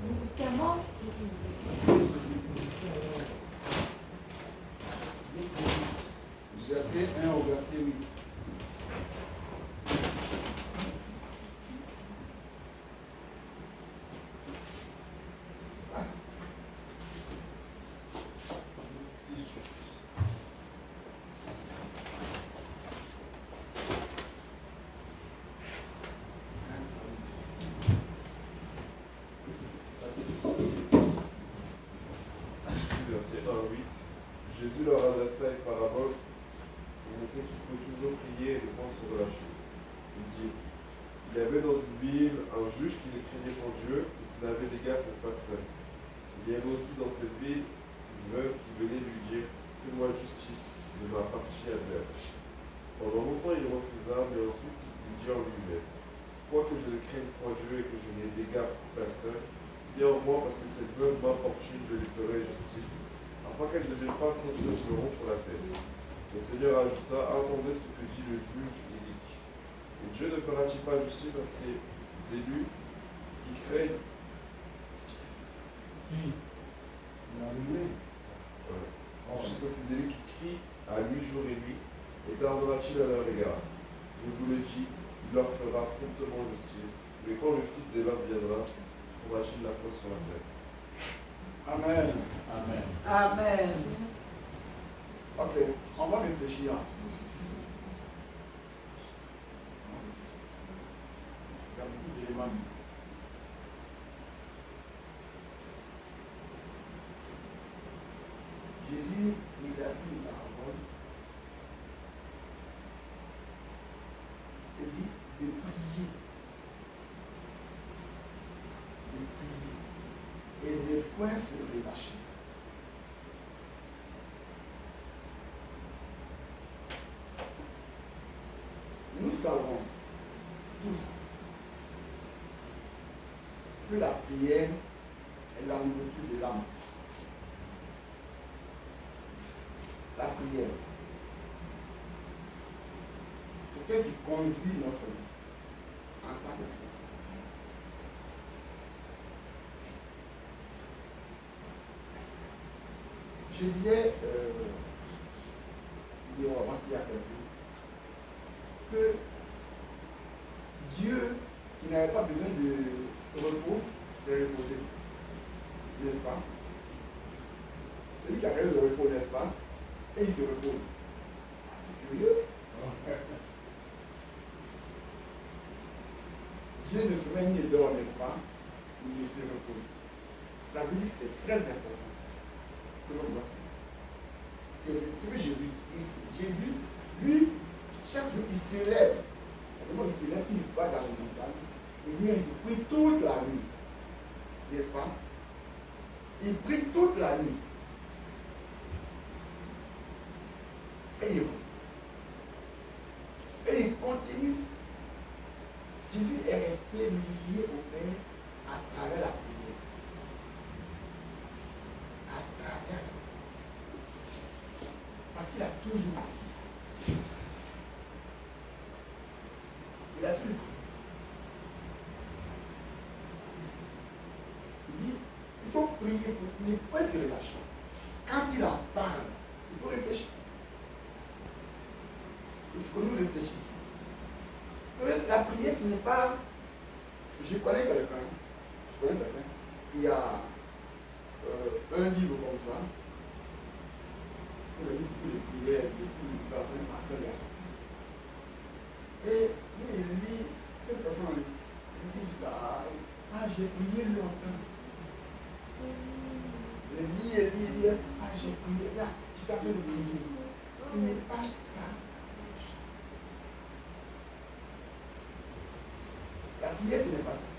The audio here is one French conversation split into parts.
Médicament. Verset 1 au verset 8. Verset 1 à 8. Jésus leur adressa une parabole pour montrer qu'il faut toujours prier et ne pas se relâcher. Il dit, il y avait dans une ville un juge qui ne craignait pas Dieu et qui n'avait d'égard pour personne. Il y avait aussi dans cette ville une veuve qui venait lui dire, fais-moi justice de ma partie adverse. Pendant longtemps il refusa, mais ensuite il dit en lui-même, quoique je ne craigne pas Dieu et que je n'ai d'égard pour personne, néanmoins parce que cette veuve m'importune, je lui ferai justice, afin qu'elle ne vienne pas sans cesse me rompre la tête. Le Seigneur ajouta, attendez ce que dit le juge inique. Et Dieu ne fera-t-il pas justice à ses élus qui craignent justice à ses élus qui crient à lui jour et nuit, et tardera-t-il à leur égard? Je vous le dis, il leur fera promptement justice. Mais quand le Fils des hommes viendra, trouvera-t-il la foi sur la terre? Amen. Amen. Amen. Ok, on va réfléchir. Il y a beaucoup d'éléments. Jésus, il a dit une parole. Il dit de prier. De prier. Et ne point se relâcher. Nous savons tous que la prière est la nourriture de l'âme. La prière, c'est elle qui conduit notre vie en tant que chrétien. Je disais, avant-hier à quelqu'un, que Dieu, qui n'avait pas besoin de repos, s'est reposé. N'est-ce pas? C'est lui qui a créé le repos, n'est-ce pas? Et il se repose. C'est curieux. Dieu ne se met ni dehors, n'est-ce pas? Il se repose. Ça veut dire que c'est très important que l'on doit se faire. C'est ce que Jésus dit. Jésus, lui, chaque jour, il se lève. Il se lève, il va dans les montagnes. Il vient, il prie toute la nuit. N'est-ce pas? Il prie toute la nuit. Et il revient. Et il continue. Jésus est resté lié au Père à travers la prière. À travers. Parce qu'il a toujours prié. Il a toujours prié. Il dit, il faut prier pour ne pas se relâcher. Quand il en parle, il faut réfléchir. Il faut que nous réfléchissions. La prière, ce n'est pas. Je connais quelqu'un qui a un livre comme ça. Il a beaucoup de prières, beaucoup de matériel. Et il lit, cette personne lit ça. Ah, j'ai prié longtemps. Il lit. Ah, j'ai prié. Là, j'étais en train de prier. Ce n'est pas ça. La prière, ce n'est pas ça.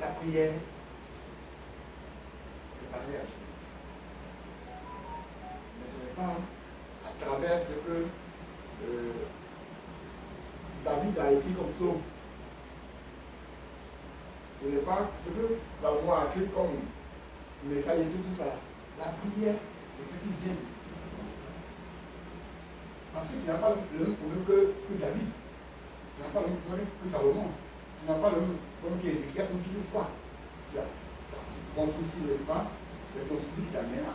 La prière, c'est parler à Dieu. Mais ce n'est pas à travers ce que David a écrit comme psaume. Ce n'est pas ce que Salomon a écrit comme message et tout ça. La prière, c'est ce qui vient. Parce que tu n'as pas le même problème que David. que Salomon. Tu n'as pas le même problème qu'Ézéchias, c'est une histoire. Tu as ton souci, n'est-ce pas? C'est ton souci qui t'amène là.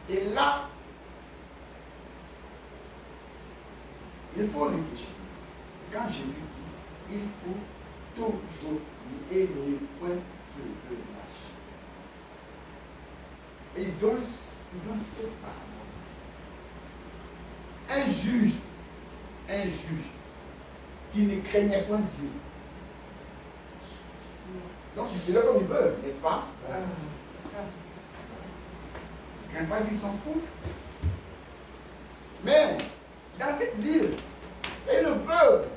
Et là, il faut réfléchir. Quand Jésus dit, il faut toujours prier et ne point se relâcher. Et il donne cette parole. Un juge qui ne craignait point Dieu. Donc il faisait comme il veut, n'est-ce pas? Il ne craint pas Dieu, il s'en fout. Mais dans cette ville, il y a une veuve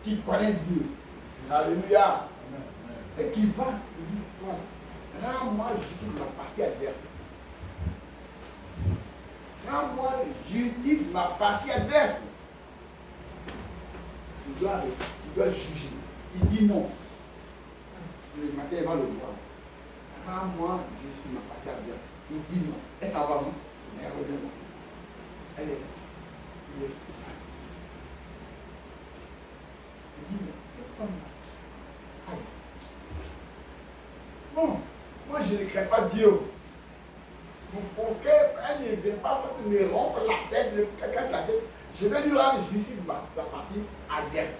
qui connaît Dieu. Alléluia. Et qui va, il dit, toi, rends-moi justice de ma partie adverse. Rends-moi justice de ma partie adverse. Tu dois juger. Il dit non. Le matin, il va le voir. Rends-moi justice de ma partie adverse. Il dit non. Elle s'en va, non? Mais elle revient. Elle est fatiguée. Il dit, mais cette femme-là, aïe. Bon, moi je ne crains pas Dieu. Pour qu'elle ne vienne pas me rompre la tête, me casse la tête, je vais lui rendre justice de sa partie adverse.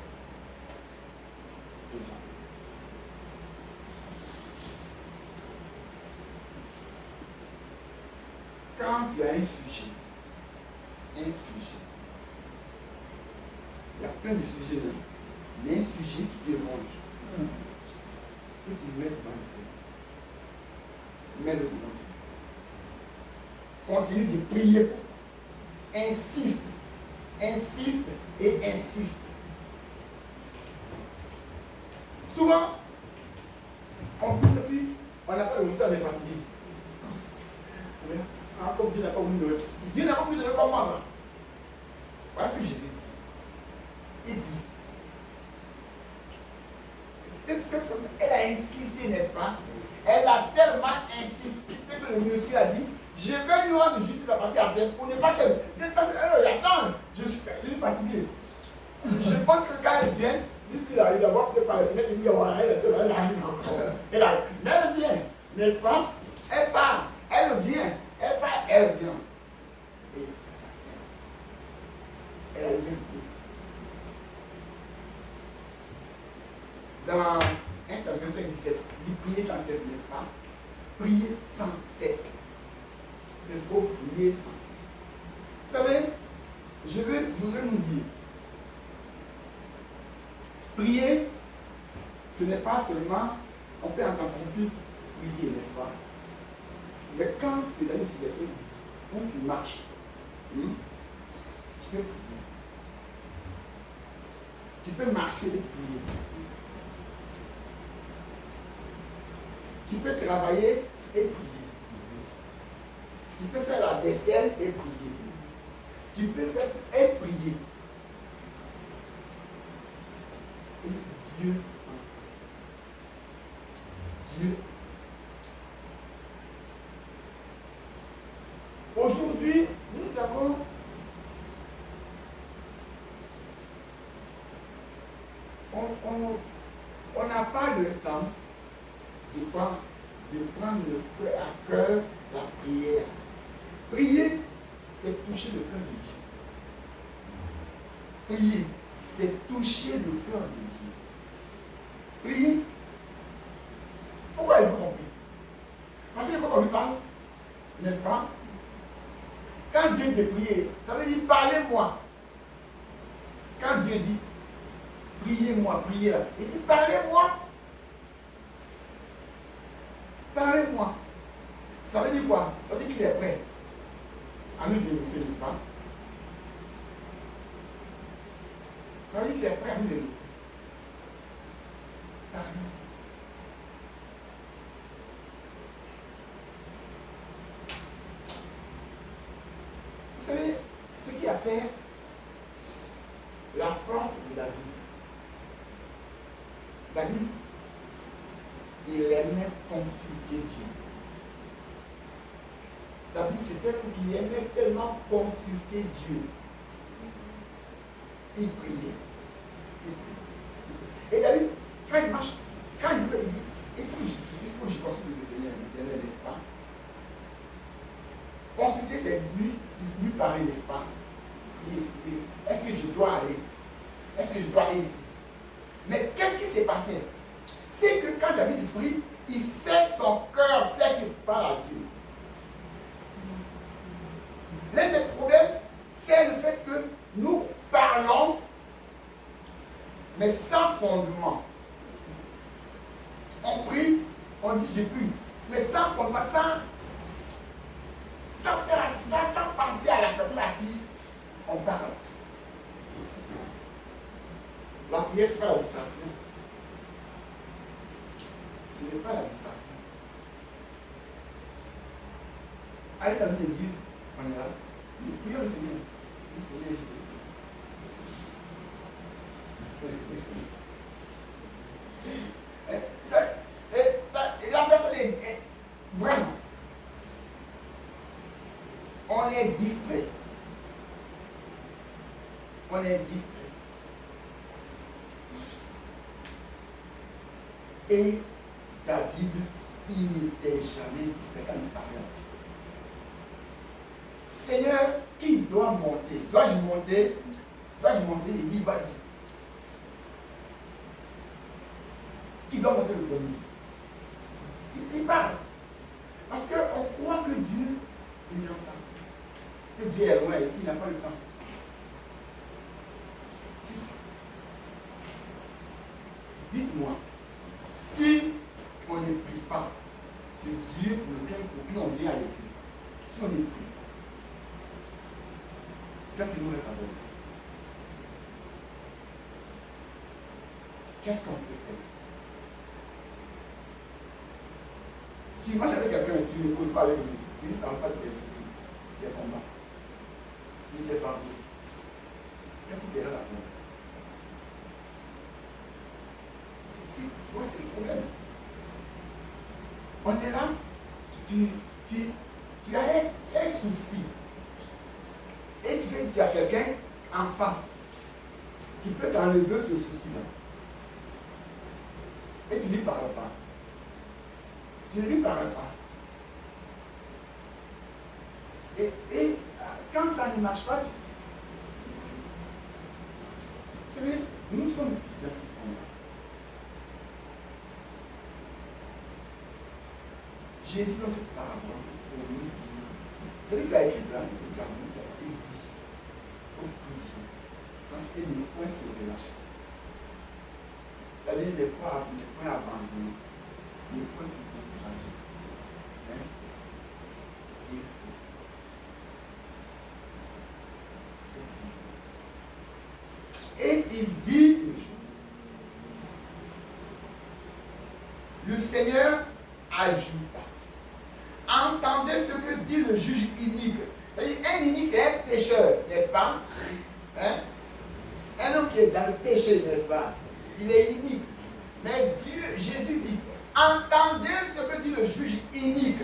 Quand tu as un sujet, il y a plein de sujets là, mais un sujet qui dérange, que tu mets devant le Seigneur. Mets-le devant le Seigneur. Continue de prier pour ça. Insiste et insiste. Souvent, on pousse et puis on n'a pas le résultat, on est fatigué. Comme Dieu n'a pas voulu de Dieu n'a pas voulu de comme moi. Voilà ce que Jésus dit. Il dit. Elle a insisté, n'est-ce pas? Elle a tellement insisté que le monsieur a dit, je vais lui rendre justice à passer à Bess pour ne pas qu'elle. Attends, je suis fatigué. Je pense que quand elle vient, lui qui arrive d'abord peut-être par la fenêtre, il dit, voilà, elle arrive encore. Mais elle vient, n'est-ce pas? Elle part, elle vient. Elle part, elle vient. Et elle a eu dans 1 Samuel 5, 17, il dit prier sans cesse, n'est-ce pas? Prier sans cesse. Il faut prier sans cesse. Vous savez, je veux nous dire, prier, ce n'est pas seulement, on peut entendre ça, je peux prier, n'est-ce pas? Mais quand tu es dans une situation où tu marches, tu peux prier. Tu peux marcher et prier. Tu peux travailler et prier. Tu peux faire la vaisselle et prier. Tu peux faire et prier. Et Dieu. Aujourd'hui, nous avons on n'a pas le temps de prendre à cœur la prière. Prier, c'est toucher le cœur de Dieu. Prier, c'est toucher le cœur de Dieu. Prier. Pourquoi il faut compris? Parce que quand on lui parle, n'est-ce pas? Quand Dieu te prie, ça veut dire parlez-moi. Quand Dieu dit priez-moi, priez, il dit parlez-moi. Parlez-moi. Ça veut dire quoi? Ça veut dire qu'il est prêt à nous écouter, n'est-ce pas? Ça veut dire qu'il est prêt à nous écouter. Parlez-moi. Vous savez, ce qui a fait la force de David. David, il aimait consulter Dieu. David, c'était un homme qui aimait tellement consulter Dieu. il priait. Il priait. Et David, quand il marche, quand il dit, il faut que je consulte le Seigneur, l'Éternel, n'est-ce pas? Consulter, c'est lui parler, n'est-ce pas? Est-ce que je dois aller? Est-ce que je dois aller ici? Mais qu'est-ce qui s'est passé? C'est que quand David prie, il sait son cœur, sait qu'il parle à Dieu. L'un des problèmes, c'est le fait que nous parlons, mais sans fondement. On prie, on dit je prie, mais sans fondement, sans penser à la personne à qui on parle. La prière, ce n'est pas la distraction. Ce n'est pas la distraction. Allez dans une église, on est là. Nous prions le Seigneur. Le Seigneur, et la personne est vraiment. On est distrait. On est distrait. Et David, il n'était jamais distrait quand il parlait à Dieu. Seigneur, qui doit monter? Dois-je monter? Dois-je monter? Il dit, vas-y. Qui doit monter le premier? Il parle. Parce qu'on croit que Dieu, il entend. Que Dieu est loin et qu'il n'a pas le temps. C'est ça. Dites-moi, si on ne prie pas, c'est Dieu pour qui on vient à l'église. Si on ne prie, qu'est-ce qu'il nous reste à faire? Qu'est-ce qu'on peut faire? Tu marches avec quelqu'un et tu ne causes pas avec lui, tu ne parles pas de tes soucis, tes combats, ni tes fardeaux. Qu'est-ce qui t'est là là-dedans? C'est le problème. On est là, tu as un souci. Et tu sais que tu as quelqu'un en face qui peut t'enlever ce souci-là. Et tu ne lui parles pas. Tu ne lui parles pas. Et quand ça ne marche pas, tu sais, nous sommes tous dans ce point-là. Jésus dans cette parabole, pour nous dire, c'est lui qui l'a écrit, hein, c'est lui qui l'a dit, il dit, il faut prier, sans que ne point se relâcher. C'est-à-dire ne point abandonner, ne point se décourager. Hein? Et il dit une chose. Le Seigneur ajouta. Entendez ce que dit le juge inique. C'est-à-dire, un inique, c'est un pécheur, n'est-ce pas? Hein? Un homme qui est dans le péché, n'est-ce pas? Il est inique. Mais Dieu, Jésus dit, entendez ce que dit le juge inique.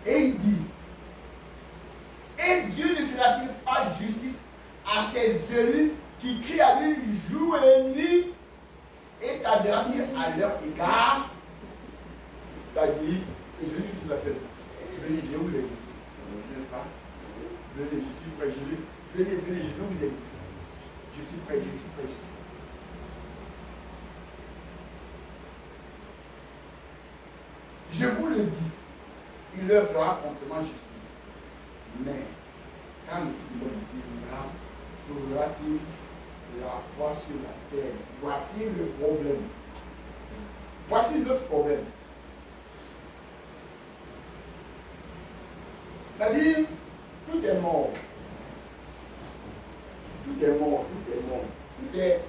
Et il dit, et Dieu ne fera-t-il pas justice à ses élus qui crient à lui jour et nuit, et t'adhérera-t-il à leur égard? C'est-à-dire, c'est Jésus qui nous appelle. Venez, je vous ai dit, n'est-ce pas? Venez, je suis prêt, venez, je vous ai dit. Je suis prêt, je suis prêt, je suis prêt. Je vous le dis, il leur fera promptement justice. Mais, quand le Fils de l'homme viendra, trouvera-t-il la foi sur la terre? Voici le problème. Voici l'autre problème. C'est-à-dire, tout est mort. Tout est mort, tout est mort. Tout est...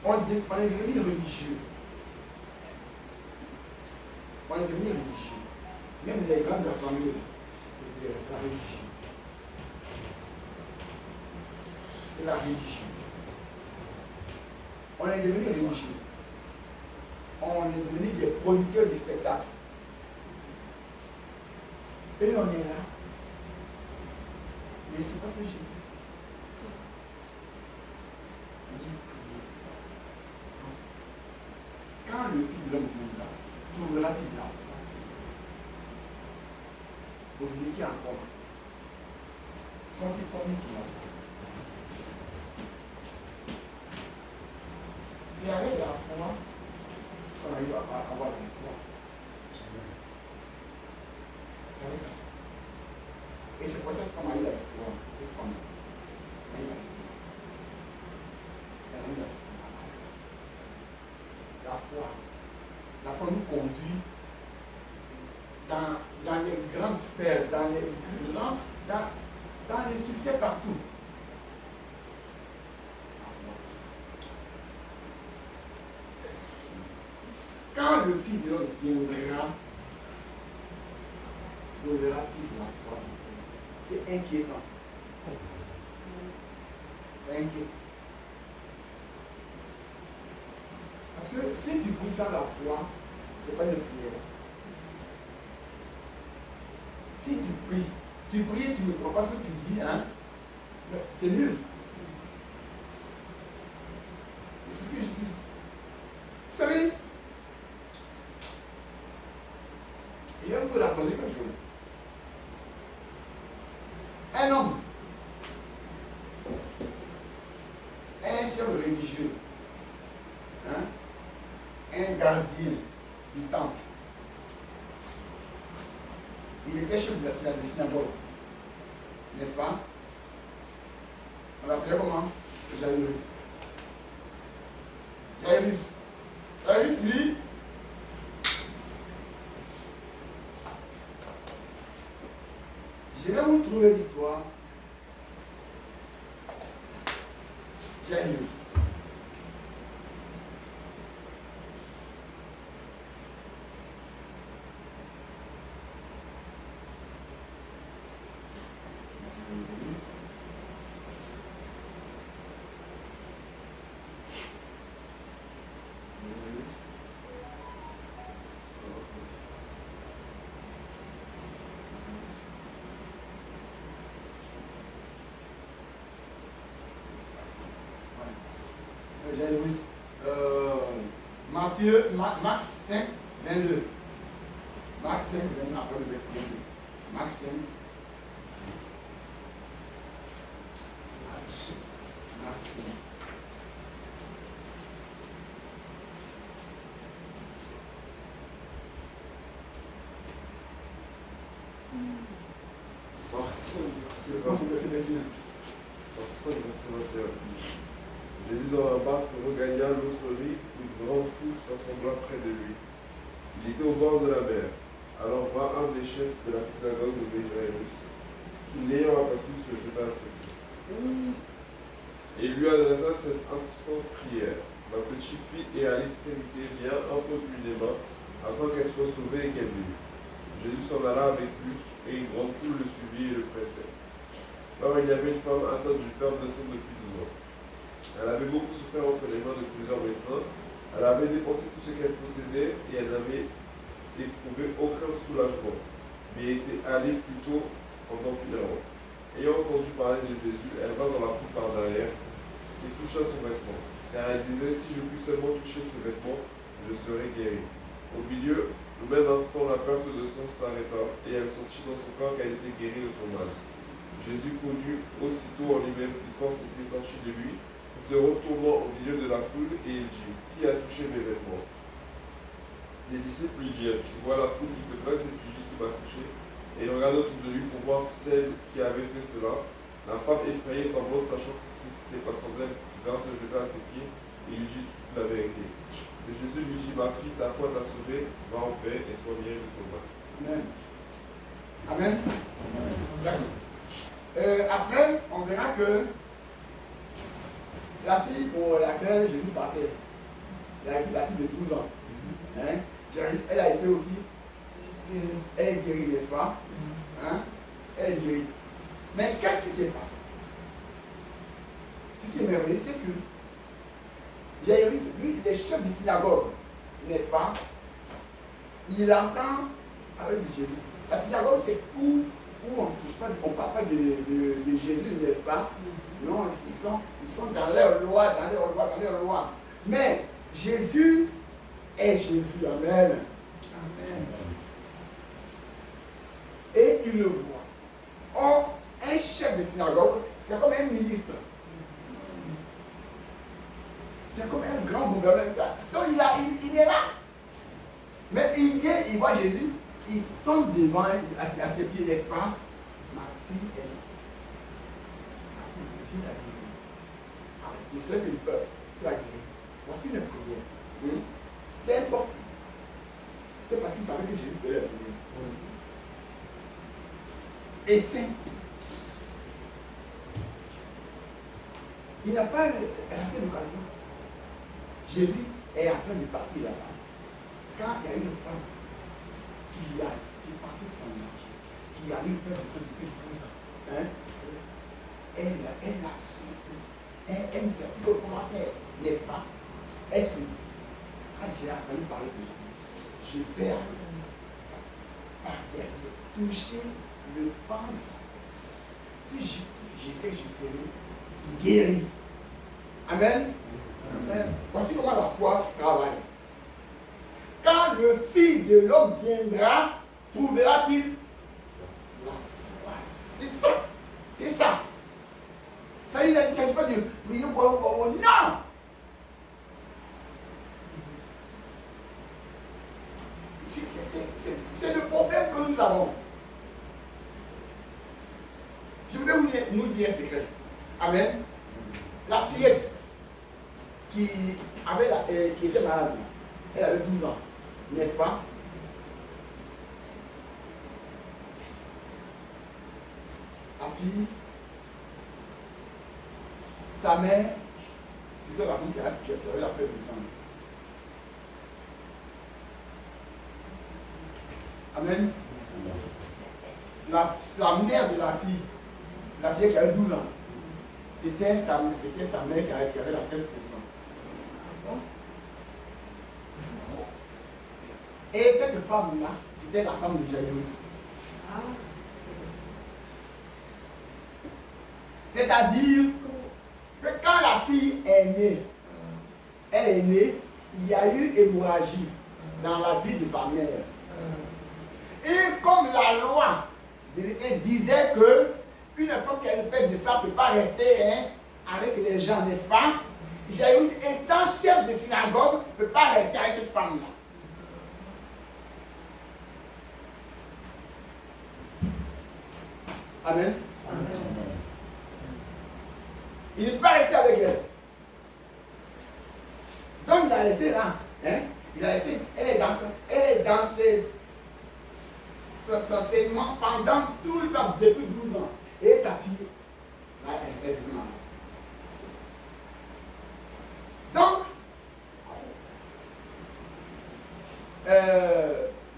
On est devenu religieux. On est devenu religieux. Même les grandes assemblées, c'était la religion. C'est la religion. On est devenu religieux. On est devenu des producteurs de spectacles. Et on est là. Mais c'est parce que Jésus dit. Il dit prier. Quand le Fils de l'homme viendra, trouvera-t-il la foi? Aujourd'hui, qui a encore la foi? Sont-ils combien qui l'ont? C'est avec la foi qu'on arrive à avoir la victoire. C'est avec la foi. Et c'est pour ça qu'on a eu la victoire. Cette femme. Elle a eu la victoire. Elle a eu la victoire. La foi. La foi nous conduit dans les grandes sphères, dans les succès partout. Quand le Fils de l'homme viendra, trouvera-t-il la foi? C'est inquiétant. Ça inquiète. Parce que si tu pries sans la foi, ce n'est pas une prière. Si tu pries et tu ne crois pas ce que tu dis, hein, c'est nul. Et c'est ce que je dis. Vous savez, il y a beaucoup d'apprendre quelque chose. Un homme, un chef religieux, hein, un gardien du temple, il était chef de la synagogue, n'est-ce pas? On l'appelait comment? Jairus. Jairus, lui, je vais vous trouver victoire. Jairus. Jairus. Marc 5, 22. Marc 5, 22, après le verset 22. Marc 5. Marc 5. Jésus dans la barque regagna l'autre rive, une grande foule s'assembla près de lui. Il était au bord de la mer. Alors vint un des chefs de la synagogue de Jairus, qui l'ayant aperçu se jeta à ses pieds. Et lui adressa cette instante prière. Ma petite fille est à l'extrémité, viens, impose-lui les mains, afin qu'elle soit sauvée et qu'elle vive. Jésus s'en alla avec lui, et une grande foule le suivit et le pressait. Or il y avait une femme atteinte d'une perte de sang depuis 12 ans. Elle avait beaucoup souffert entre les mains de plusieurs médecins. Elle avait dépensé tout ce qu'elle possédait et elle n'avait éprouvé aucun soulagement, mais était allée plutôt en empirant. Ayant entendu parler de Jésus, elle vint dans la foule par derrière et toucha son vêtement. Car elle disait, si je puis seulement toucher ses vêtements, je serai guérie. Au milieu, au même instant, la perte de sang s'arrêta et elle sentit dans son corps qu'elle était guérie de son mal. Jésus connut aussitôt en lui-même qu'une force était sortie de lui, se retournant au milieu de la foule, et il dit, qui a touché mes vêtements? Ses disciples lui dirent, tu vois la foule qui te presse et tu dis qui m'a touché? Et il regarda autour de lui pour voir celle qui avait fait cela. La femme effrayée tremblante, sachant que ce n'était pas sans elle, vint se jeter à ses pieds et lui dit toute la vérité. Et Jésus lui dit, ma fille, ta foi t'a sauvée, va en paix et sois guérie de ton mal. Amen. Amen. D'accord. Après, on verra que la fille pour laquelle Jésus partait, la fille de 12 ans, hein, elle a été aussi, elle est guérie, n'est-ce pas? Hein? Elle est guérie. Mais qu'est-ce qui se passe? Ce qui est merveilleux, c'est que Jairus, lui, il est chef de synagogue, n'est-ce pas? Il entend parler de Jésus. La synagogue, c'est où on ne touche pas, on ne parle pas de Jésus, n'est-ce pas? Non, ils sont dans leur loi, dans leur loi. Mais Jésus est Jésus. Amen. Amen. Et il le voit. Or, un chef de synagogue, c'est comme un ministre. C'est comme un grand gouverneur. Donc il est là. Mais il vient, il voit Jésus, il tombe devant à ses pieds, n'est-ce pas? Ma fille est là. Ma fille a guéri. Tu sais qu'il peut la guérir. Voici la prière. C'est important. C'est parce qu'il savait que Jésus peut la guérir. Et c'est. Il n'a pas raté l'occasion. Jésus est en train de partir là-bas. Quand il y a une femme qui a dépensé son argent, qui a eu peur de son depuis 12 ans, elle a sauté. Elle ne sait plus comment faire, n'est-ce pas? Elle se dit, quand j'ai entendu parler de Jésus, je vais aller par derrière toucher le pan de sa peau. Si je touche, je sais que je serai guéri. Amen. Amen. Voici comment la foi travaille. Quand le Fils de l'homme viendra, trouvera-t-il la foi? C'est ça. C'est ça. Ça il ne s'agit pas de prier pour non. C'est le problème que nous avons. Je voudrais nous dire un secret. Amen. La fillette qui était malade, elle avait 12 ans, n'est-ce pas? La fille, sa mère, c'était la fille qui avait la peur du sang. Amen. La mère de la fille qui avait 12 ans, c'était sa mère qui avait la peur du sang. Et cette femme-là, c'était la femme de Jairus. C'est-à-dire que quand la fille est née, elle est née, il y a eu hémorragie dans la vie de sa mère. Et comme la loi de l'État disait que une femme qui a une perte de sang ne peut pas rester avec les gens, n'est-ce pas? Jairus, étant chef de synagogue, ne peut pas rester avec cette femme-là. Amen. Amen. Il ne peut pas rester avec elle. Donc il l'a laissé là. Il a laissé. Elle est dans son enseignement pendant tout le temps, depuis 12 ans. Et sa fille, là, elle est devenue malade. Donc,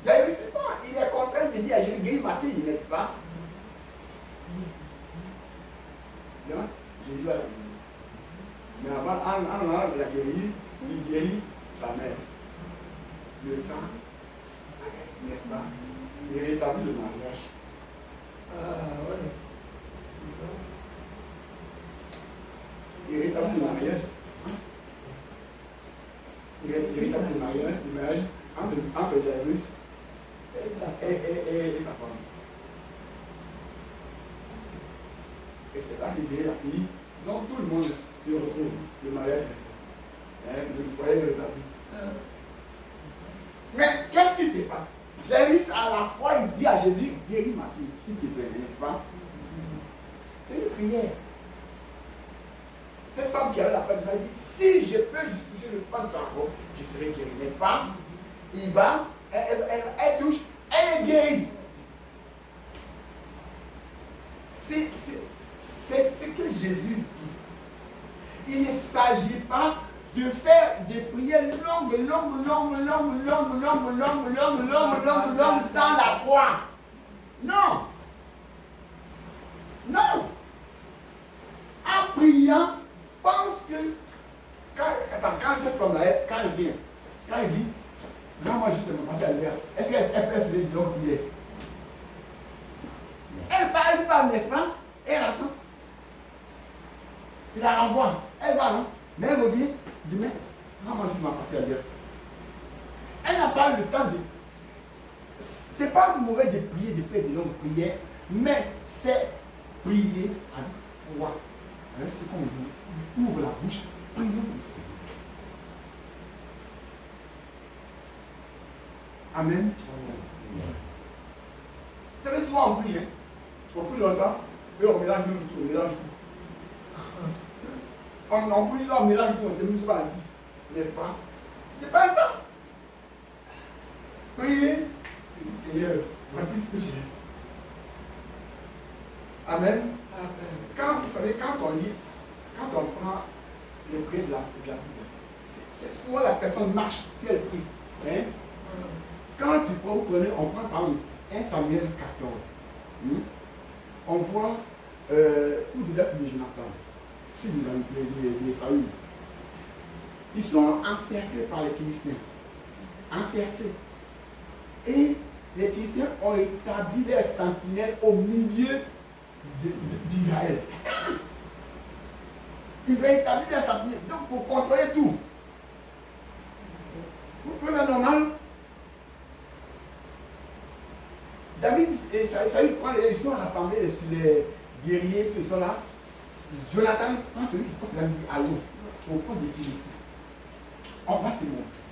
Jairus, c'est bon, il est contraint de dire, j'ai guéri ma fille, n'est-ce pas? Non, Jésus a la guéri. Mais avant de la guérir, il guérit sa mère. Le sang, n'est-ce pas? Il rétablit le mariage. Ouais. Il rétablit le mariage. Il rétablit le mariage entre Jairus et sa femme. Et c'est là qu'il guérit la fille. Donc tout le monde se retrouve. Le mariage est fait. Le foyer est rétabli. Mais qu'est-ce qui se passe? Jairus, à la fois, il dit à Jésus, guéris ma fille, s'il te plaît, n'est-ce pas? C'est une prière. Cette femme qui avait la peur de ça, elle dit, si je peux toucher le pan de sa robe, je serai guéri, n'est-ce pas? Il va, elle touche, elle est guérie. C'est ce que Jésus dit. Il ne s'agit pas de faire des prières longues sans la foi. Non. Non. En priant, pense que quand cette femme-là, quand elle vit, vraiment juste le matin, elle verse. Est-ce qu'elle peut faire des longues prières? Elle parle, n'est-ce pas? Elle attend. Il la renvoie. Elle va, non? Mais elle revient. Elle dit, mais, moi, je ma partie adverse. Elle n'a pas le temps de. C'est pas mauvais de prier, de faire de longues prières, mais c'est prier avec foi. Avec ce qu'on dit. Ouvre la bouche. Prions le Seigneur. Amen. Vous savez, souvent on prie, hein? On prie longtemps, et on mélange même tout, on mélange tout. On prie là, on mélange tout, on ne sait même pas dit, n'est-ce pas? C'est pas ça. Priez, Seigneur, voici ce que j'ai. Amen. Quand, vous savez, quand on lit, quand on prend les prières de la Bible, c'est souvent la personne marche, puis elle prie. Hein? Quand tu prends, vous prenez, on prend par exemple 1 Samuel 14. On voit coup de l'Est de Jonathan, celui de Saül. Ils sont encerclés par les Philistins. Encerclés. Et les Philistins ont établi les sentinelles au milieu d'Israël. Ils ont établi les sentinelles donc pour contrôler tout. Vous trouvez ça normal? David et Saül ils sont rassemblés sur les guerriers, tout ça là. Jonathan prend celui qui pose la dit allons, on prend des Philistins. On va se montrer.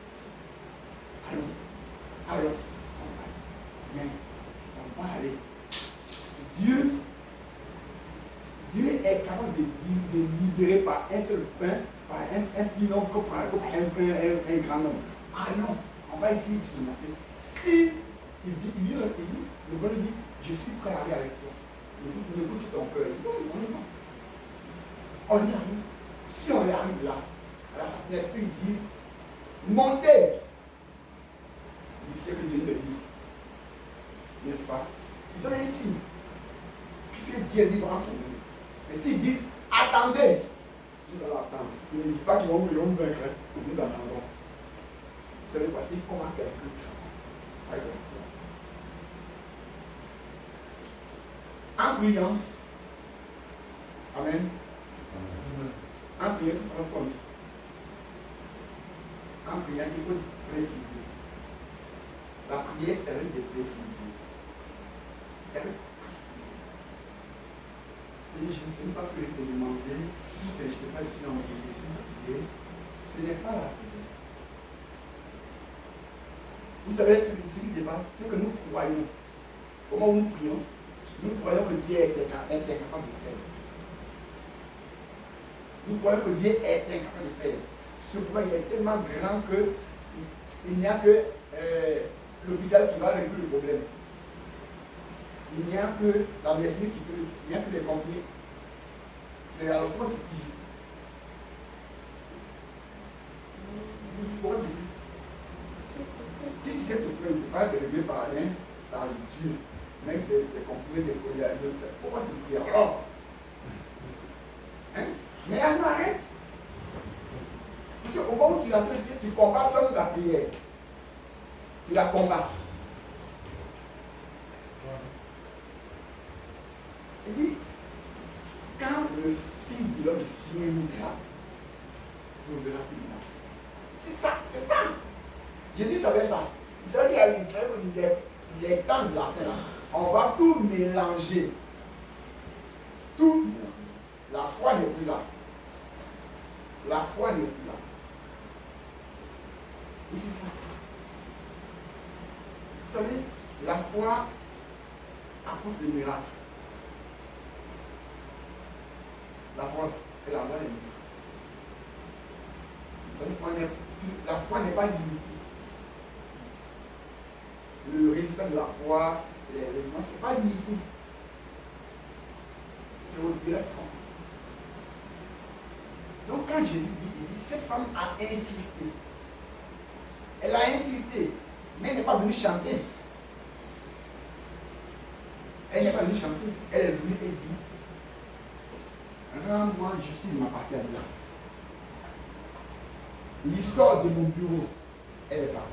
Alors, mais on va aller. Dieu est capable de libérer par un seul pain, par un petit nombre, par un grand nombre. Allons, on va essayer de se montrer. Si il dit, le bon dit, je suis prêt à aller avec toi. Ne écoute ton cœur. On y arrive. Si on arrive là, à la centenaire, il dit, montez. Il sait que Dieu le dit. N'est-ce pas? Il donne un signe. Que Dieu livre entre nous. Mais s'ils disent, attendez, Dieu va l'attendre. Il ne dit pas qu'ils vont nous vaincre. Nous attendons. Vous savez passer comment quelqu'un travaille avec la foi. En priant, amen. En priant, il faut faire ce qu'on dit. En priant, il faut préciser. La prière servait de préciser. Servait de préciser. Je ne sais pas ce que je te demandais. Je ne sais pas, je suis dans mon église, je suis fatigué. Ce n'est pas la prière. Vous savez ce qui se passe, c'est que nous croyons. Comment nous prions? Nous croyons que Dieu est incapable de faire. Nous croyons que Dieu est incapable de faire. Ce problème il est tellement grand qu'il n'y a que l'hôpital qui va régler le problème. Il n'y a que la médecine qui peut, il n'y a que les compagnies. Mais alors pourquoi tu dis? Pourquoi tu dis? Si tu sais que tu ne peux pas te régler par rien, par Dieu, mais c'est comprimé de coller à l'autre, pourquoi tu pries alors? Hein? Mais alors arrête! Parce qu'au moment où tu es en train de prier, tu combats comme ta prière. Tu la combats. Il dit, quand le Fils de l'homme viendra, tu verras tout le monde. C'est ça, c'est ça. Jésus savait ça. Il savait qu'il y a les temps de la fin là. On va tout mélanger. Tout. La foi n'est plus là. La foi n'est plus là. Et c'est ça. Vous savez, la foi apporte le miracle. La foi est la voie des miracles. Vous savez, la foi n'est pas limitée. Le résultat de la foi, les événements, ce n'est pas limité. C'est au-delà de ce qu'on pense. Donc quand Jésus dit, il dit, cette femme a insisté. Elle a insisté, mais elle n'est pas venue chanter. Elle n'est pas venue chanter. Elle est venue et dit, rends-moi justice de ma partie adverse. Il sort de mon bureau. Elle est partie.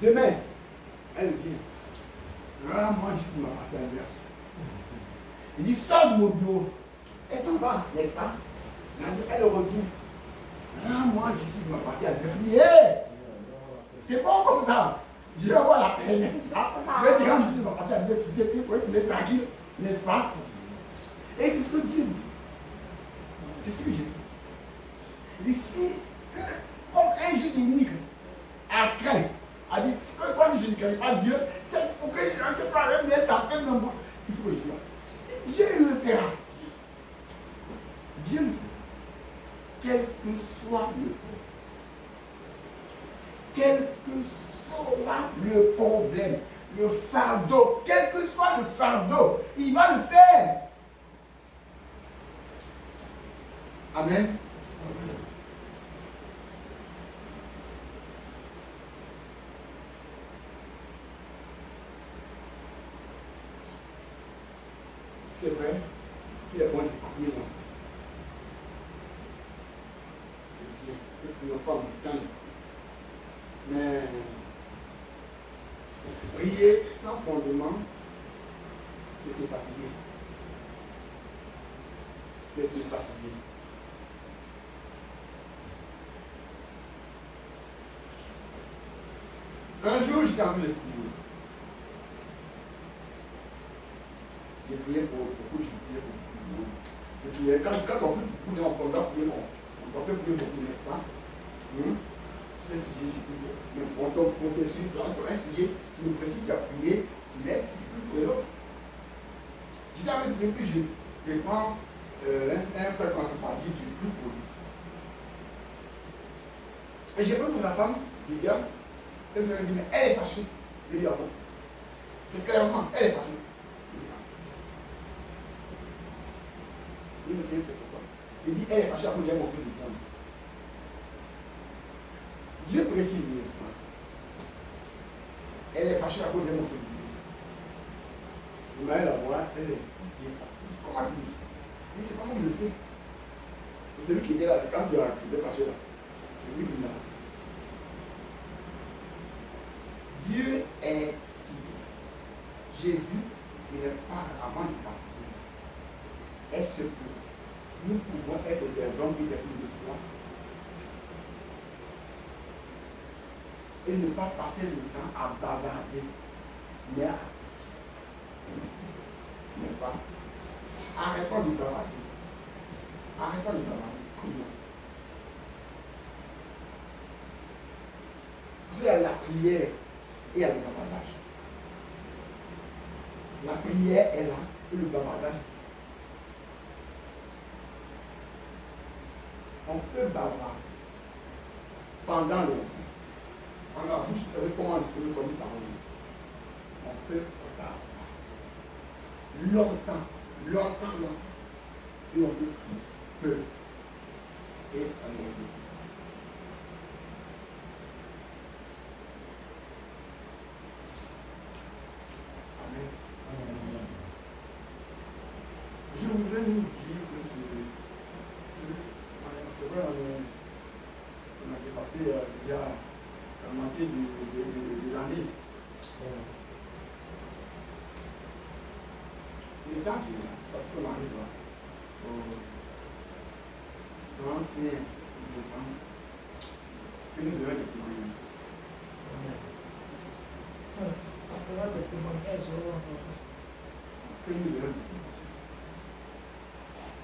Demain, elle vient. Rends-moi juste ma partie adverse. Il dit, sors de mon bureau. Elle s'en va, n'est-ce pas? Elle revient. Rends-moi juste ma partie adverse. Il dit, hé, c'est bon comme ça. Je vais avoir la paix, n'est-ce pas? Je vais te rendre juste ma partie adverse. C'est plus pour être tranquille, n'est-ce pas? Et c'est ce que Dieu dit. C'est ce que Jésus dit. Il dit, si, comme un juste unique a craint, a dit, comme je ne crains pas Dieu, c'est pour que je ne sais pas, mais ça peine non plus. Il faut que je dise. Dieu le fera. Dieu le fera. Quel que soit le problème. Quel que soit le problème, le fardeau, quel que soit le fardeau, il va le faire. Amen. C'est vrai qu'il est bon de prier longtemps. C'est bien. Ne prions pas longtemps. Mais prier sans fondement, c'est se fatiguer. C'est se fatiguer. Un jour, j'étais en train de prier. J'ai prié pour beaucoup, j'ai prié pour beaucoup. J'ai prié, quand on peut prier, on doit prier, on peut prier beaucoup, n'est-ce pas? C'est un sujet, j'ai prié. Mais pour te suivre, un sujet qui nous précise, tu as prié, tu laisses, tu peux prier l'autre. J'étais en train de prier, puis je prends un frère quand on passe, je prie pour lui. Et j'ai pris pour sa femme, Viviane. Elle se dit, mais elle est fâchée. Je dis, ah bon? C'est clairement, elle est fâchée. Il me dit, c'est pourquoi? Il dit, elle est fâchée à cause de mon frère de viande. Dieu précise, n'est-ce pas? Elle est fâchée à cause de mon frère de viande. Il m'a la voix, elle est dépassée. Comment tu le sais? Il dit, c'est pas moi qui le sais. C'est celui qui était là, quand tu étais fâché là. C'est lui qui m'a dit. Dieu est qui? Jésus, il est pas avant de partir. Est-ce que nous pouvons être des hommes et des femmes de foi et ne pas passer le temps à bavarder, mais à n'est-ce pas? Arrêtons de bavarder. Arrêtons de bavarder. Prions. Vous avez la prière et il y a le bavardage. La prière est là et le bavardage. On peut bavarder pendant le pendant vous savez comment on peut comme parler. On peut bavarder longtemps et on peut prier peu et on est réfléchir. Je voudrais nous dire que c'est vrai, on a dépassé déjà la moitié de l'année. Le temps qui est là, ça se peut m'arriver au 31 décembre, que nous aurons des témoignages. Après des témoignages, Que nous aurons des témoignages.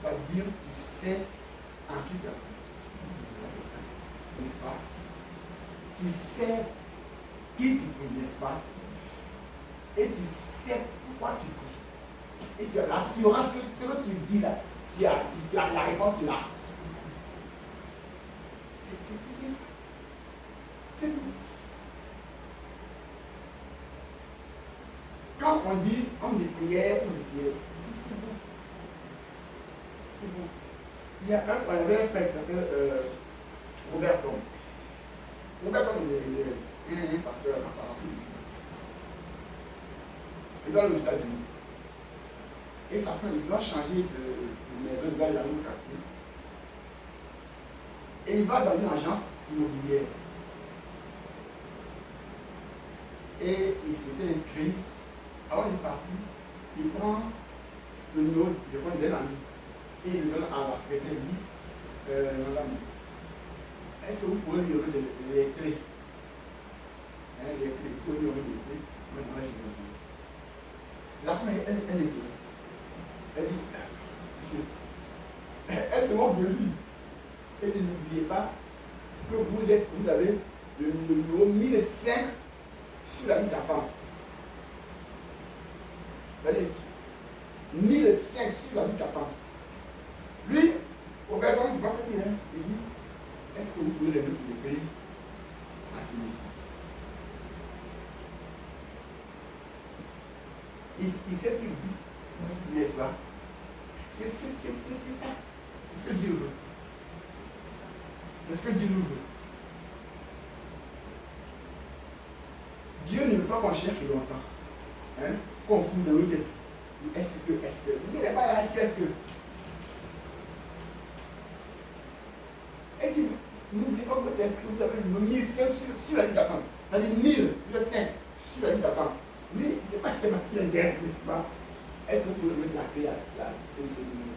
C'est-à-dire, tu sais en qui tu as cru. N'est-ce pas? Tu sais qui tu pries, n'est-ce pas? Et tu sais pourquoi tu pries. Et tu as l'assurance que ce que tu dis là, tu as la réponse là. C'est ça. C'est tout. Quand on dit prières, c'est bon. C'est bon. Il y avait un frère qui s'appelle Robert Tom. Robert Tom, il est un pasteur en Afrique. Il doit aller aux États-Unis. Et sa femme, il doit changer de maison, il doit aller dans un quartier. Et il va dans une agence immobilière. Et il s'était inscrit avant de partir, il prend le numéro de téléphone d'un ami et il le donne à la secrétaire. Il dit madame, est-ce que vous pouvez lui donner les clés? Les clés, vous pouvez lui donner les clés. Maintenant, je vais faire. La femme, elle est étonnée. Elle dit, monsieur, elle se moque de lui. Elle dit, n'oubliez pas que vous avez le numéro 1005 sur la liste d'attente. Vous allez 1005 sur la liste d'attente. Lui, au Bertrand, c'est pas ça qu'il dit. Il dit, est-ce que vous pouvez les mettre les pays à celui-ci? Il sait ce qu'il dit, n'est-ce pas? C'est ça. C'est ce que Dieu veut. C'est ce que Dieu nous veut. Dieu ne veut pas qu'on cherche longtemps. Hein? Qu'on fout dans nos têtes. Est-ce que. Il n'est pas là, est-ce que. Et dit, n'oubliez pas que votre inscrit, vous avez le 1005 sur la liste d'attente. C'est-à-dire 1005 sur la liste d'attente. Lui, c'est pas que c'est parce qu'il intéresse, n'est-ce pas? Est-ce que vous pouvez mettre la clé à ce numéro?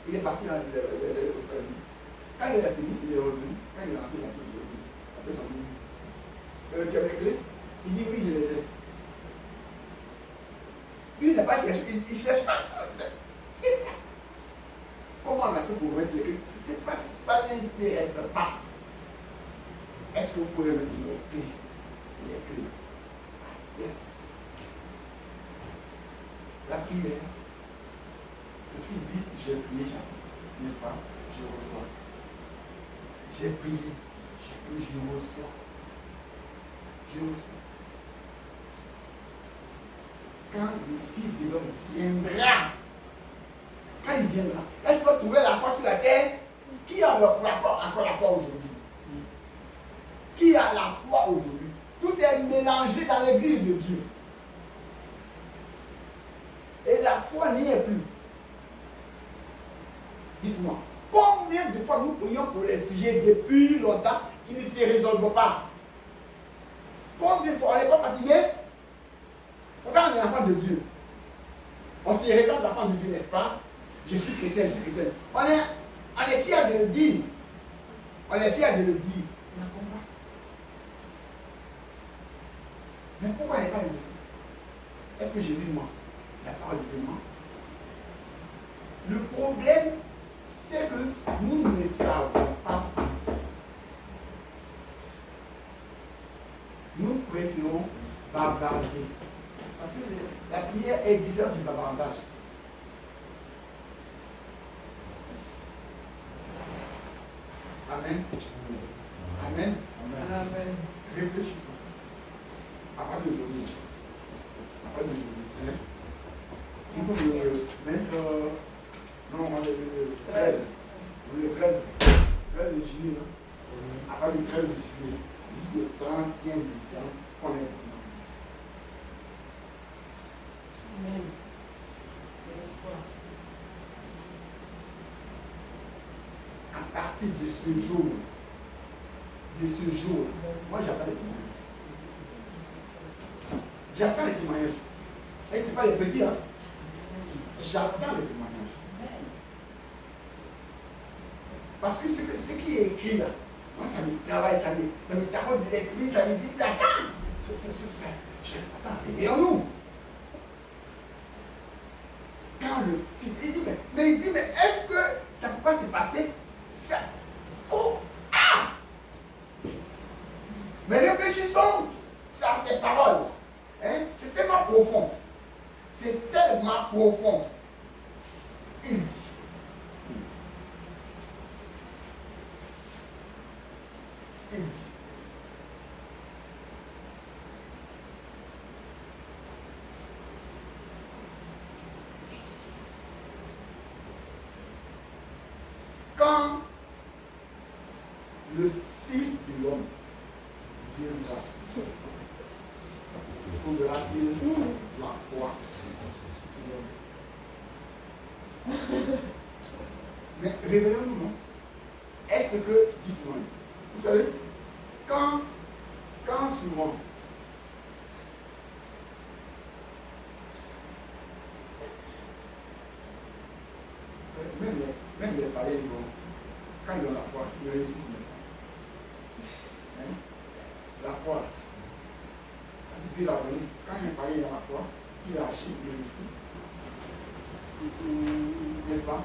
Il est parti dans le service. Quand il a fini, il est revenu. Quand il a rentré, il a revenu. Après son numéro. Tu as les clés? Il dit oui, je les ai. Lui, il n'a pas cherché, il cherche pas. C'est ça. Comment on a fait pour mettre les clés? C'est pas ça, ne l'intéresse pas. Est-ce que vous pouvez mettre les clés? Les clés. La prière, c'est ce qu'il dit, j'ai prié, n'est-ce pas? Je reçois. J'ai prié, je reçois. Je reçois. Quand le Fils de l'homme viendra, quand il viendra, est-ce qu'on trouver la foi sur la terre? Qui a encore la foi aujourd'hui? Qui a la foi aujourd'hui? Tout est mélangé dans l'église de Dieu. Et la foi n'y est plus. Dites-moi, combien de fois nous prions pour les sujets depuis longtemps qui ne se résolvent pas? Combien de fois? On n'est pas fatigué? Pourtant, on est enfant de Dieu. On se réclame l'enfant de Dieu, n'est-ce pas? Je suis chrétien, je suis chrétien. On est fiers de le dire. On est fiers de le dire. Mais pourquoi? Mais pourquoi il n'est pas aimé ça? Est-ce que Jésus ment? La parole de Dieu ment. Le problème, c'est que nous ne savons pas. Nous préférons bavarder. Parce que la prière est différente du bavardage. Amen. Amen. Amen. Réfléchissons. À part d'aujourd'hui. À part d'aujourd'hui. Il faut le 20. Non, on a le 13. Le 13. 13 de juillet. À part le 13 de juillet. Jusqu'au 31 décembre, on est dimanche. Amen. À partir de ce jour, moi j'attends les témoignages. J'attends les témoignages. Et ce n'est pas les petits, hein. J'attends les témoignages. Parce que ce qui est écrit là, moi ça me travaille, ça me taraude de l'esprit, ça me dit, attends, attends, réveillons-nous. Quand le fils, il dit, mais est-ce que ça ne peut pas se passer? Ça, oh, ah! Mais réfléchissons à ces paroles. Hein? C'est tellement profond. C'est tellement profond. Il dit. Il dit. Quand le Fils de l'homme viendra, trouvera-t-il la foi? Mais réveillons-nous, non? Est-ce que, dites-moi, vous savez, quand souvent, Même les païens, ils vont, quand ils ont la foi, ils réussissent, n'est-ce pas? Hein? La foi. Parce que Dieu l'a donné. Quand un païen a la foi, il a agi, il réussit. N'est-ce pas?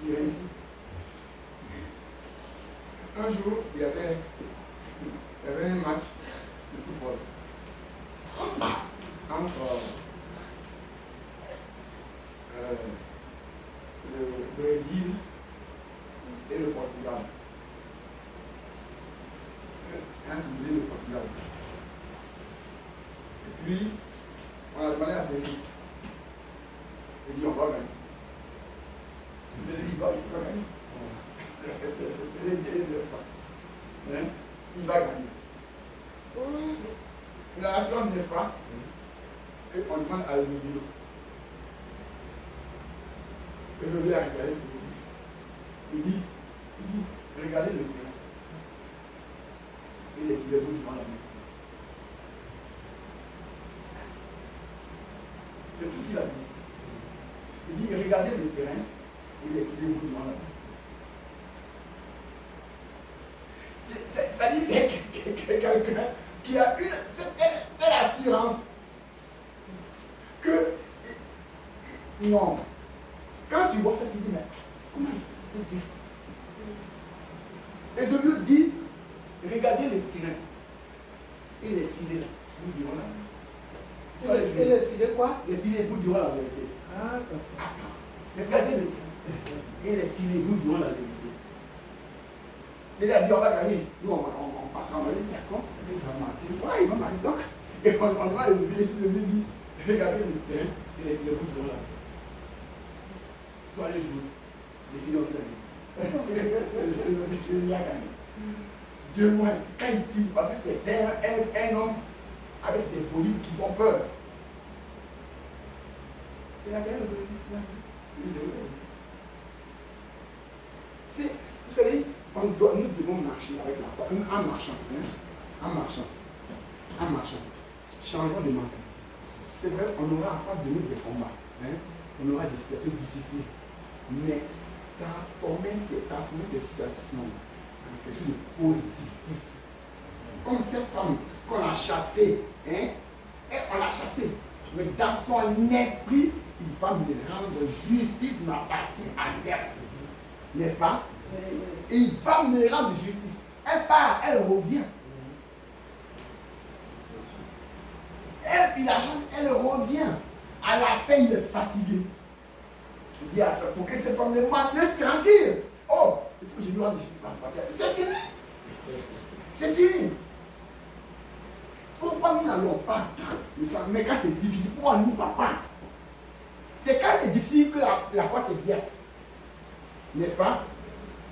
Il réussit. Un jour, il y avait un match de football entre le Brésil et le Portugal. Quand vous voulez le Portugal. Et puis, on a demandé à Denis. Il dit on va gagner. Denis dit il va gagner. Hein? Il va gagner. Il a l'assurance, n'est-ce pas? Et on demande à Eusebio. Eusebio a regardé. Il dit, regardez le terrain. Il est debout devant la main. C'est tout ce qu'il a dit. Il dit, regardez le terrain. Il est debout devant la main. Ça dit c'est quelqu'un qui a une telle assurance que non. Quand tu vois ça, tu dis mais comment il peut dire ça? Et je lui dis regardez le terrain. Il est filé là. Vous direz la vérité. Et le filet quoi? Les filets, vous direz la vérité. Ah, d'accord. Regardez le terrain. Et les filets, vous direz la vérité. Il a dit on va gagner. Nous on va travailler, d'accord? Il va marquer. Ouais, il va marquer. Donc, et on va les oublier. Si je lui dis, regardez le terrain, et les filets, vous direz la vérité. Il faut aller jouer. Les filets ont gagné. Il a gagné. De loin, quand il dit, parce que c'est un homme avec des bolides qui font peur. Il a gagné le Brésil. Vous savez, nous devons marcher avec la foi. En marchant. Changeons de mentalité. C'est vrai, on aura en face de nous des combats. On aura des situations difficiles. Mais transformer ces situations en quelque chose de positif. Comme cette femme qu'on a chassée. Et on l'a chassée. Mais dans son esprit, il va me rendre justice de ma partie adverse. N'est-ce pas? Il va me rendre justice. Elle part, elle revient. Il a chassé, elle revient. À la fin, il est fatigué. Il dit, attends, pour que cette femme me laisse tranquille. Oh, il faut que je lui rende justice. C'est fini. C'est fini. Pourquoi nous n'allons pas attendre? Mais quand c'est difficile, pourquoi nous ne va pas? C'est quand c'est difficile que la foi s'exerce. N'est-ce pas?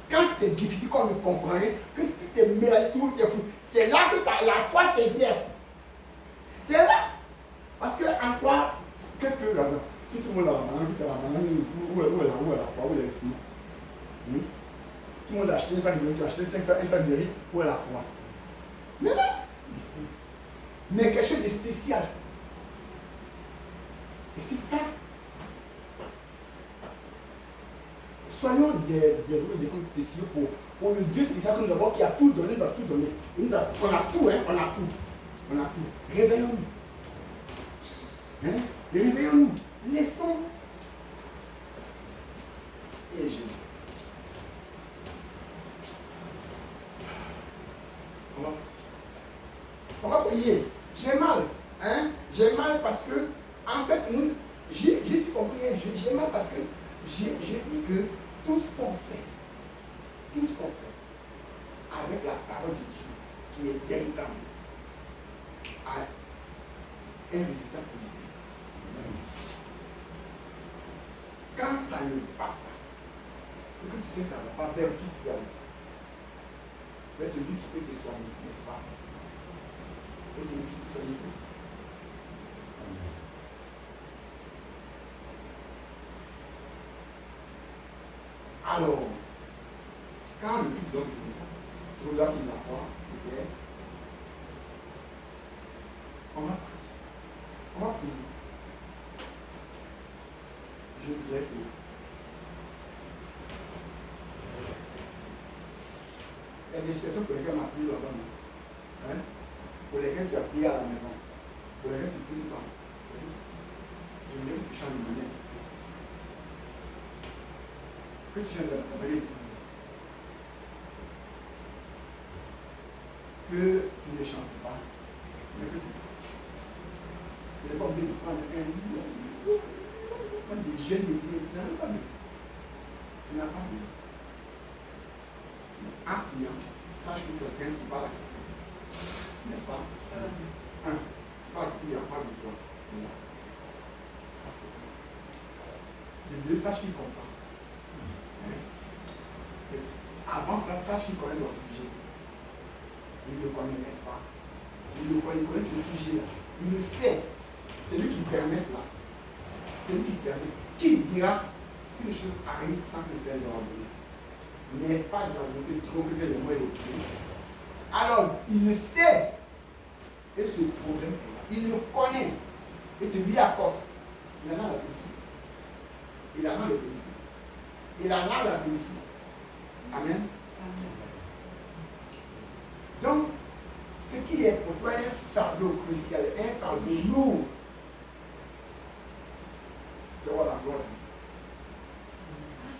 Quand c'est difficile, qu'on ne comprend rien, que tout est mêlé, tout est fou, c'est là que la foi s'exerce. C'est là. Parce que en quoi, qu'est-ce que si tout le monde a la banane, tu as la banane, où est la foi, où est le fou? Tout le monde a acheté un sac de riz, tu as acheté un sac de riz, où est la foi? Mais non. Mais quelque chose de spécial. Et c'est ça. Soyons des femmes spéciaux pour le Dieu spécial que nous avons, qui a tout donné, va tout donner. On a tout, on a tout. Réveillons-nous. Réveillons-nous. Laissons. Et Jésus. On va prier. J'ai mal. J'ai mal parce que, en fait, j'ai suis compris, j'ai mal parce que j'ai dit que tout ce qu'on fait, avec la parole de Dieu, qui est véritable, a un résultat positif. Quand ça ne va pas, et que tu sais que ça ne va pas, vers qui tu peux aller? Vers celui qui peut te soigner, n'est-ce pas? Et celui qui peut te soigner. Alors, quand le but donne tu regardes sur la foi, ok, on va prier. Je voudrais que y a des situations pour lesquelles on a prié longtemps. Hein? Pour lesquelles tu as prié à la maison. Pour lesquelles tu pries tout le temps. J'aimerais que tu changes de manière. Que tu changes de manière. Que tu ne chantes pas. Mais que tu n'es pas obligé de prendre des jeunes de prier. Tu n'as pas besoin. Tu n'as pas besoin. En priant, sache que quelqu'un qui parle à quelqu'un. N'est-ce pas? Un, tu parles qui est en face de toi. Ça c'est un. De deux, sache qu'il comprend. Avant cela, sache qu'il connaît ton sujet. Il le connaît, n'est-ce pas? Il connaît ce sujet-là. Il le sait. C'est lui qui permet cela. C'est lui qui permet. Qui dira qu'une chose arrive sans que celle l'ordonne? N'est-ce pas de la volonté trop que le mot est écrit? Alors, il le sait. Et ce problème est là. Il le connaît. Et te lui apporte. Il en a la solution. Il en a la solution. Il en a la solution. Amen. Donc, ce qui est pour toi un fardeau crucial, un fardeau lourd, c'est voir la gloire de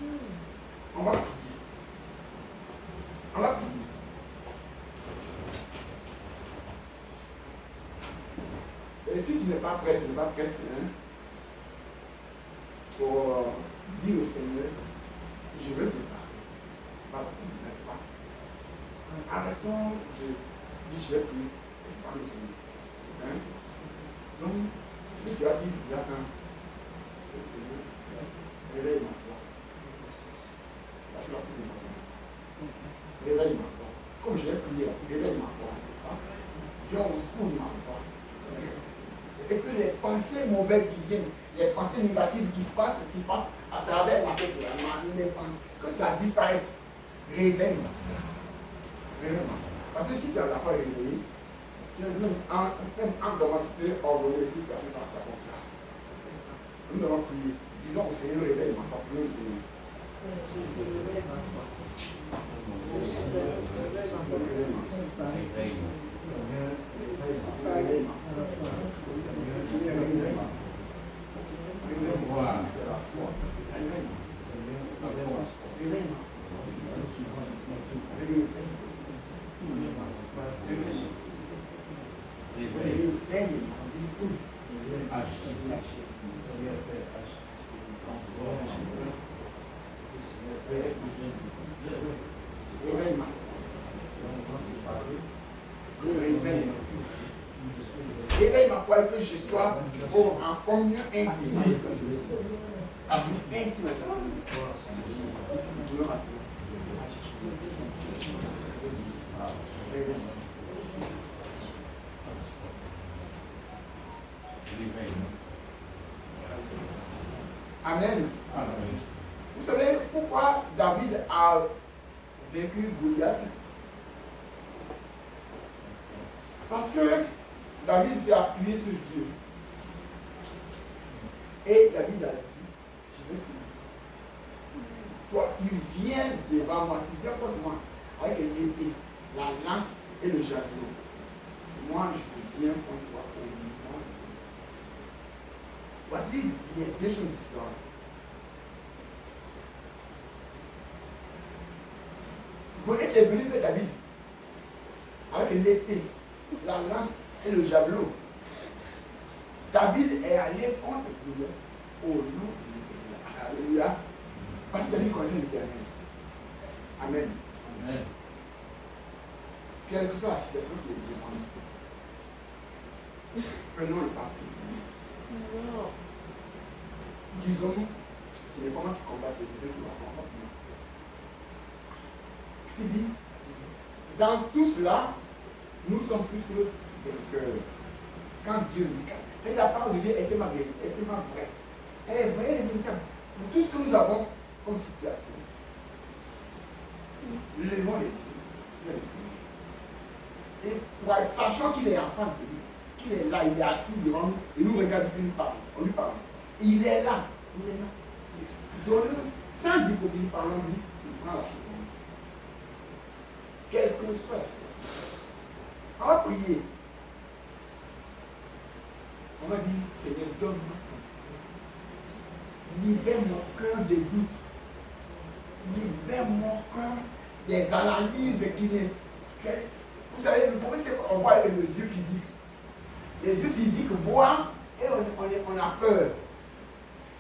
Dieu. On va prier. On va prier. Et si tu n'es pas prêt, tu n'es pas prête, hein, pour dire au Seigneur, je veux te parler. C'est pas la peine, n'est-ce pas? Arrêtons de dire je vais prier. Je parle au Seigneur. Hein? Donc, ce que tu as dit il y a un, Seigneur, réveille ma foi. Là, je suis la plus importante. Réveille ma foi. Comme je vais prier, réveille ma foi, n'est-ce pas? Viens au secours de ma foi. Et que les pensées mauvaises qui viennent, les pensées négatives qui passent à travers ma tête, mes pensées, que ça disparaisse. Réveille ma foi. Réveille ma foi. Parce que si tu n'as pas réveillé, même en dormant, tu peux ordonner plus parce que ça compte là. Nous devons prier. Disons au Seigneur, réveille ma foi. Prions au Seigneur. Réveille ma foi et que je sois en communion intime avec le Seigneur. Intime avec le Seigneur. Amen. Vous savez pourquoi David a vaincu Goliath? Parce que David s'est appuyé sur Dieu. Et David a dit, je vais te dire, toi tu viens devant moi, tu viens contre moi avec l'épée, la lance et le javelot. Moi je viens contre toi au nom de Dieu. Voici les deux choses différentes. Goliath est venu vers David avec l'épée, la lance et le javelot. David est allé contre Goliath au nom de l'Éternel. Alléluia. Parce que David connaissait l'Éternel. Amen. Amen. Quelle que soit la situation qui est demandée, prenons le parti. Disons-nous, ce n'est pas moi qui combat, c'est Dieu qui va combattre. C'est dit, dans tout cela, nous sommes plus que vainqueurs. Quand Dieu nous dit, c'est la parole de Dieu est tellement vraie. Elle est vraie, elle est véritable. Pour tout ce que nous avons comme situation, levons les yeux vers le Seigneur. Et sachant qu'il est enfant de lui, qu'il est là, il est assis devant nous, et nous regarde, on lui parle. Il est là, il est là. Donne-nous, sans hypocrisie, parlons-lui, il prend la chose. quelle que soit la situation. On va prier. On va dire, Seigneur, donne-moi ton. Libère mon cœur des doutes. Libère mon cœur des analyses qui ne. Vous savez, le problème, c'est qu'on voit avec les yeux physiques. Les yeux physiques voient et on a peur.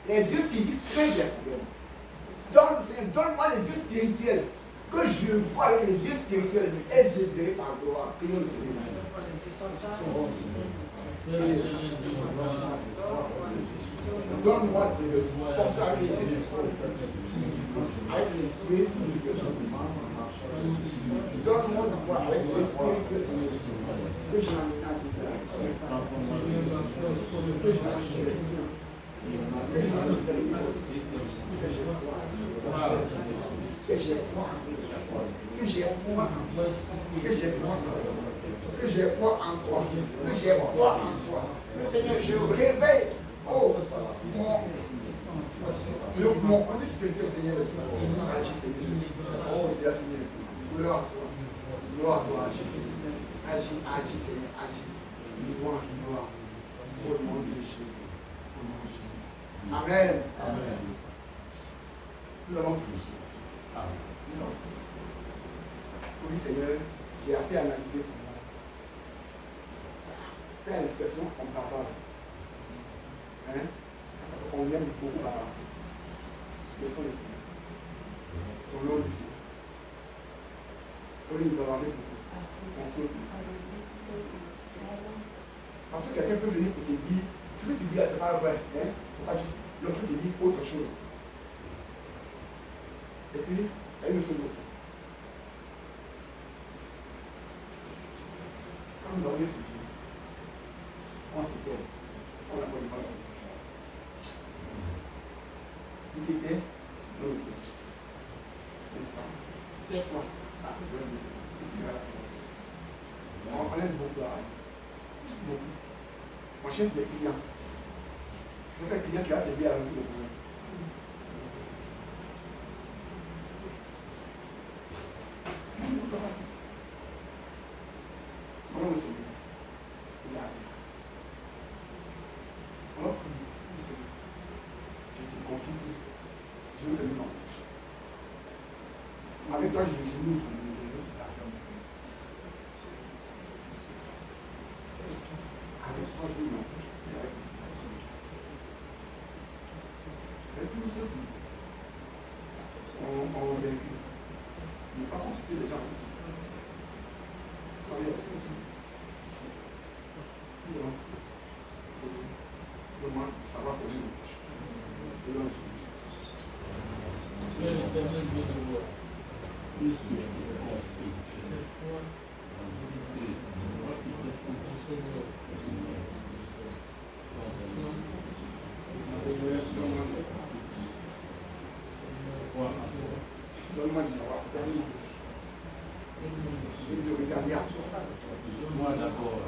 Les yeux physiques créent des problèmes. Donne-moi les yeux spirituels. Que je vois avec les yeux spirituels et je verrai ta gloire. Prions le Seigneur. Donne-moi de force avec les yeux spirituels. Avec les yeux spirituels. Donne-moi de voir avec les spirituels. Que je n'en ai que j'ai foi en toi, que Seigneur, je réveille, mon côté spirituel, Seigneur, agis, Seigneur. Oh, Seigneur, gloire à toi, agis, Seigneur. Agis, Seigneur, agis. Gloire. Au nom de Jésus. Amen. Nous allons prier. Oui, Seigneur, j'ai assez analysé pour moi. Quand il y a une situation, on bavarde. On aime beaucoup bavarder. Laissons le Seigneur. Au nom du Seigneur. Au lieu de bavarder beaucoup, on fait plus. Parce que quelqu'un peut venir pour te dire, ce que tu dis là, c'est pas vrai. C'est pas juste. L'autre peut te dire autre chose. Et puis, il y a une chose aussi. Quand nous avons des sujets, on se tait, on n'a pas de mal. Tu t'étais, tu peux le dire. N'est-ce pas? Tais-toi. On aime beaucoup. Beaucoup. On cherche des clients. C'est pas un client qui va t'aider à résoudre le problème. Comment le Seigneur? Il a agi. On va prier. Seigneur, je te confie. Je veux venir m'en bouche. Avec toi, je m'ouvre les autres affaires. Avec toi, je m'en bouche. Et tous ceux qui ont vécu, ne pas consulter les gens. Soyez c'est le moins de savoir faire une bouche. C'est l'un donne-moi du savoir-faire. Je regarde à moi d'abord.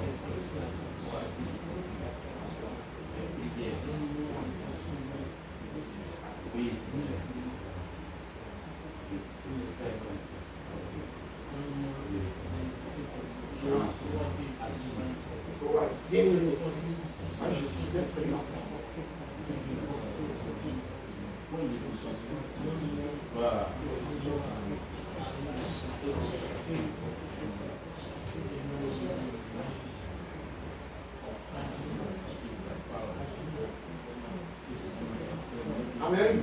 Oui. Moi, je suis un prénom. Voilà. Amen.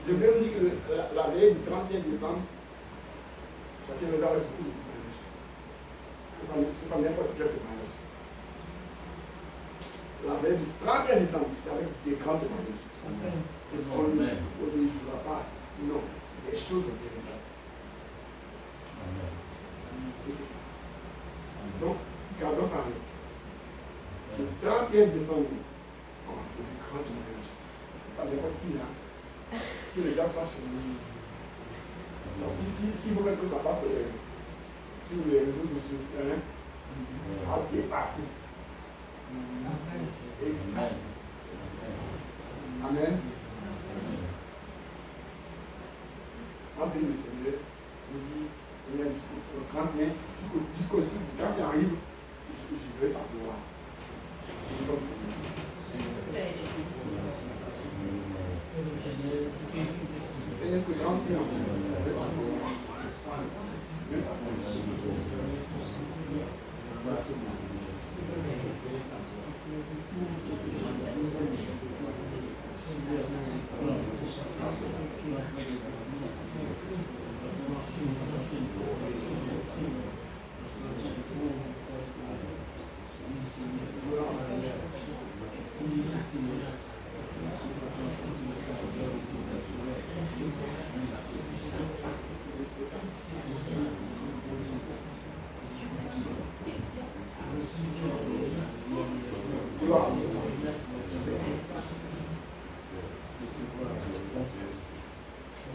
Le Bible dit que la veille du 31 décembre, chacun regarde beaucoup de témoignages. Ce n'est pas n'importe quel témoignage. La veille du 31 décembre, c'est avec des grands témoignages. C'est qu'on ne jouera pas. Non, les choses ont été réglées. Et c'est ça. Donc, gardons ça en tête. Le 31 décembre, c'est du grand témoignage. Pas n'importe qui, hein. Que les gens soient sur nous. Si vous voulez que ça passe sur les réseaux sociaux, hein, ça va dépasser. Et ça. Amen. On bénit le Seigneur. Nous dit, Seigneur, jusqu'au 31, jusqu'au 31 arrive, je veux ta gloire. Et comme c'est Seigneur, jusqu'au 31, je veux ta gloire.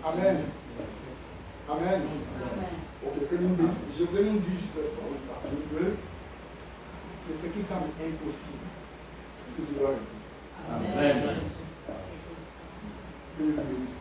Amen. Amen. Ok, je voudrais nous dire juste que c'est ce qui semble impossible que tu dois résoudre. Amen. Que Dieu te bénisse.